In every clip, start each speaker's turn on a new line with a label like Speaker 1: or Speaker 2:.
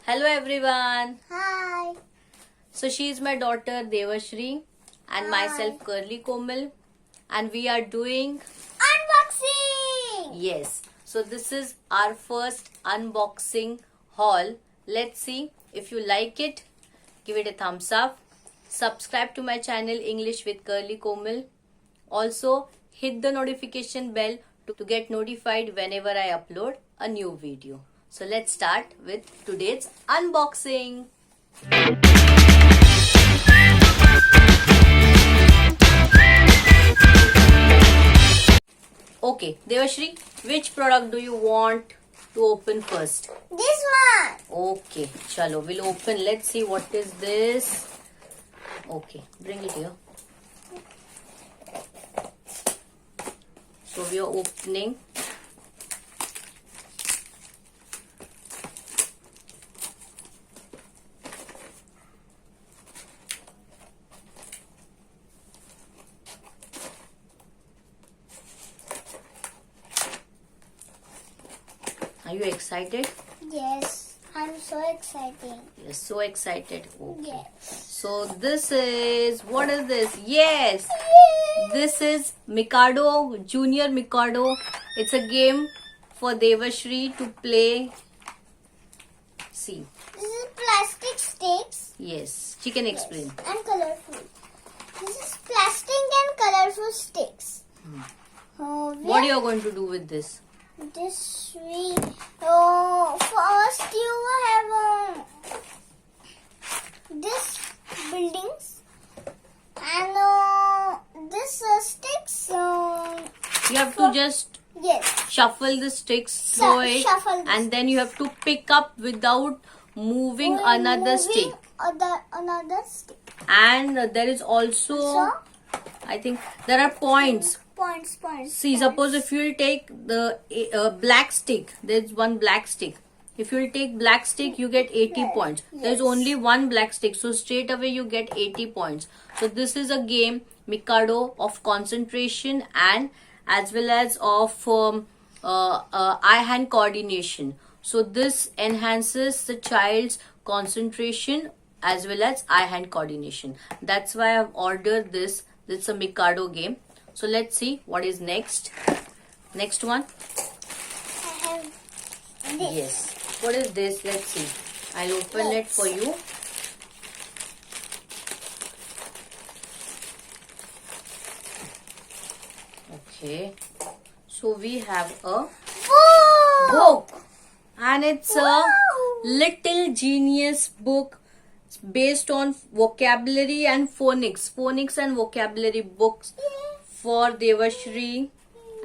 Speaker 1: Hello everyone.
Speaker 2: Hi.
Speaker 1: So she is my daughter Devashri and
Speaker 2: Hi.
Speaker 1: myself Curly Komal, and we are doing
Speaker 2: Unboxing.
Speaker 1: yes. So this is our first unboxing haul. Let's see if you like it. Give it a thumbs up. Subscribe to my channel English with Curly Komal. Also hit the notification bell to get notified whenever I upload a new video. So let's start with today's unboxing. Okay, Devashri, which product do you want to open first?
Speaker 2: This one.
Speaker 1: Okay, chalo, we'll open. Let's see what is this. Okay, bring it here. So we are opening. Are you excited?
Speaker 2: Yes. I'm so excited.
Speaker 1: You're so excited. Okay.
Speaker 2: Yes.
Speaker 1: So this is, what is this? Yes,
Speaker 2: Yay.
Speaker 1: this is Mikado, Junior Mikado. It's a game for Devashri to play. See,
Speaker 2: This is plastic sticks.
Speaker 1: yes, she can explain.
Speaker 2: Yes. And colorful. This is plastic and colorful sticks.
Speaker 1: What you are going to do with this?
Speaker 2: This we first you have this buildings and this sticks.
Speaker 1: You have to just
Speaker 2: Yes.
Speaker 1: shuffle the sticks, throw it,
Speaker 2: Shuffle this.
Speaker 1: and then you have to pick up without moving
Speaker 2: We're
Speaker 1: another
Speaker 2: moving
Speaker 1: stick.
Speaker 2: Another stick.
Speaker 1: And there is also,
Speaker 2: So
Speaker 1: I think there are points.
Speaker 2: Points.
Speaker 1: See, suppose if you will take the black stick, there's one black stick. If you will take black stick, you get 80
Speaker 2: Yes.
Speaker 1: points. There's
Speaker 2: Yes.
Speaker 1: only one black stick, so straight away you get 80 points. So this is a game, Mikado, of concentration and as well as of eye-hand coordination. So this enhances the child's concentration as well as eye-hand coordination. That's why I've ordered this. It's a Mikado game. So let's see what is next. Next one.
Speaker 2: I have this.
Speaker 1: Yes. What is this? Let's see. I'll open it for you. Okay. So we have a book. And it's a little genius book based on vocabulary and phonics. Phonics and vocabulary books for Devashri,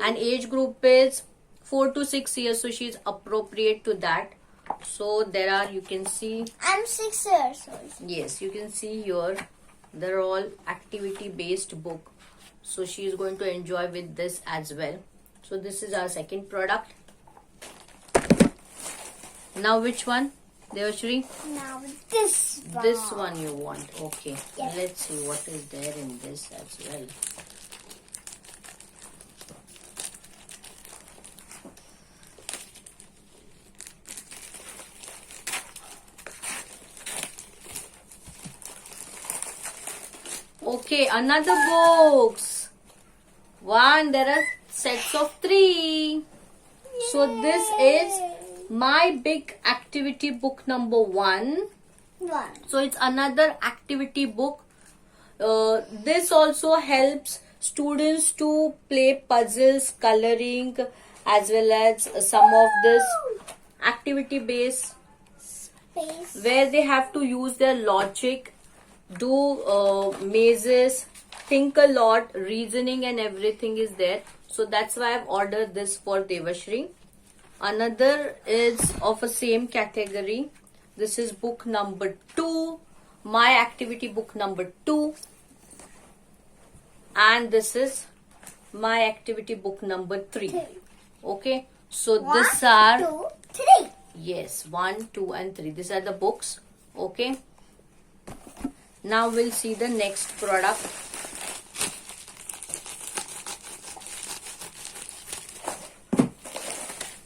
Speaker 1: and age group is 4 to 6 years, so she's appropriate to that. So there are, you can see,
Speaker 2: I'm 6 years old.
Speaker 1: yes, you can see here, they're all activity based book, so she is going to enjoy with this as well. So this is our second product. Now which one, Devashri?
Speaker 2: Now this one.
Speaker 1: This one you want. Okay.
Speaker 2: Yes.
Speaker 1: Let's see what is there in this as well. Okay, another books. One, there are sets of 3. So this is my big activity book number 1.
Speaker 2: One.
Speaker 1: So it's another activity book. This also helps students to play puzzles, coloring, as well as some of this activity based
Speaker 2: Space.
Speaker 1: where they have to use their logic, do mazes, think a lot, reasoning and everything is there. So that's why I've ordered this for Devashri. Another is of a same category. This is book number 2, my activity book number 2. And this is my activity book number 3. Okay. So these are,
Speaker 2: 1, 2, 3.
Speaker 1: yes, 1, 2 and 3. These are the books. Okay. Now we'll see the next product.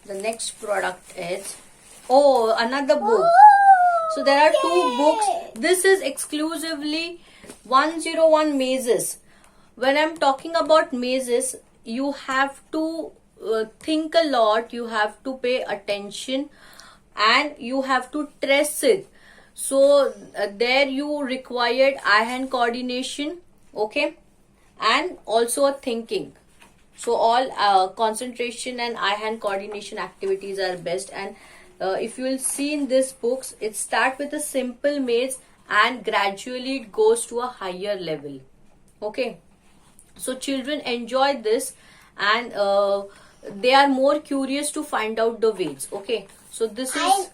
Speaker 1: The next product is, oh, another book. So there are two books. This is exclusively 101 mazes. When I'm talking about mazes, you have to think a lot, you have to pay attention, and you have to trace it. So there you required eye-hand coordination, okay, and also a thinking. So all concentration and eye-hand coordination activities are best. And if you will see in this books, it starts with a simple maze and gradually it goes to a higher level. Okay, so children enjoy this, and they are more curious to find out the ways. Okay, so this is,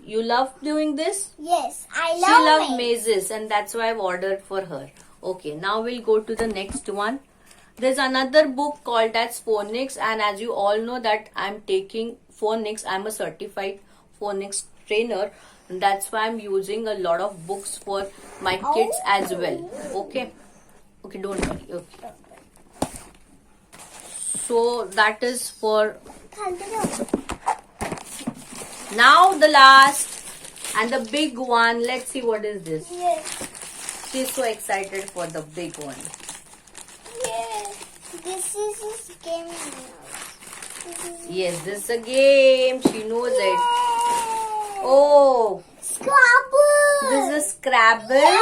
Speaker 1: you love doing this?
Speaker 2: Yes, I love
Speaker 1: She loves
Speaker 2: maze.
Speaker 1: mazes, and that's why I've ordered for her. Okay, now we'll go to the next one. There's another book called as Phonics, and as you all know that I'm taking Phonics. I'm a certified Phonics trainer, and that's why I'm using a lot of books for my kids as well. Okay, okay, don't worry. Okay, so that is for now. The last and the big one. Let's see what is this.
Speaker 2: Yes.
Speaker 1: She's so excited for the big one.
Speaker 2: Yes. This is his game.
Speaker 1: Yes, this is a game. She knows it. Oh,
Speaker 2: Scrabble.
Speaker 1: this is Scrabble.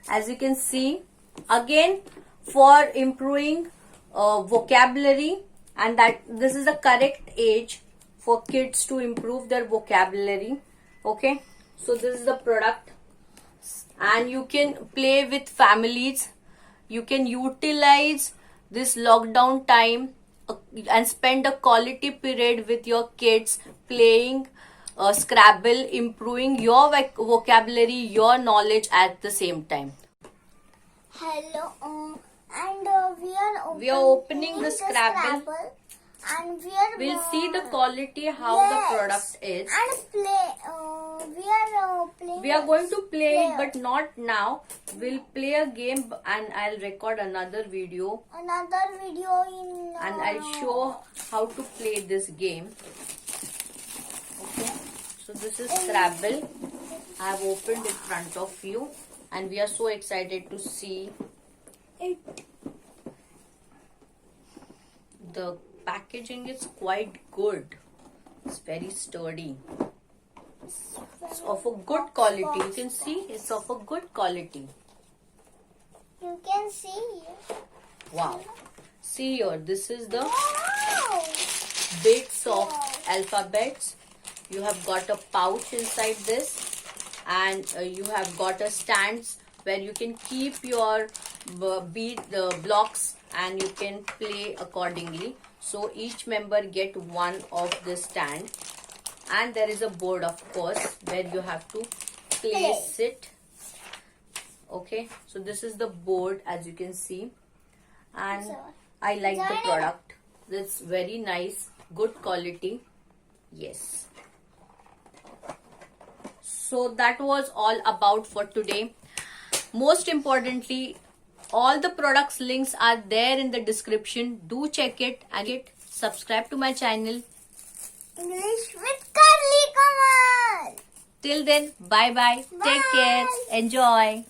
Speaker 1: As you can see, again for improving vocabulary, and that this is the correct age for kids to improve their vocabulary. Okay, so this is the product, and you can play with families. You can utilize this lockdown time and spend a quality period with your kids playing Scrabble, improving your vocabulary, your knowledge at the same time.
Speaker 2: Hello, and
Speaker 1: We are opening the Scrabble.
Speaker 2: And
Speaker 1: We'll see the quality, how the product is.
Speaker 2: And play. Playing.
Speaker 1: We are going to play it, but not now. We'll play a game, and I'll record another video,
Speaker 2: Another video in.
Speaker 1: and I'll show how to play this game. Okay, so this is Scrabble. I have opened in front of you, and we are so excited to see
Speaker 2: it.
Speaker 1: the packaging is quite good. It's very sturdy. It's of a good quality. You can see it's of a good quality.
Speaker 2: You can see.
Speaker 1: Wow. See here, this is the
Speaker 2: Wow.
Speaker 1: bits of alphabets. You have got a pouch inside this, and you have got a stands where you can keep your blocks, and you can play accordingly. So each member get one of this stand, and there is a board, of course, where you have to place it. Okay, so this is the board, as you can see, and I like the product. It's very nice, good quality. Yes. So that was all about for today. Most importantly, all the products links are there in the description. Do check it and subscribe to my channel.
Speaker 2: English with Curly Komal.
Speaker 1: Till then, bye bye. Take care. Enjoy.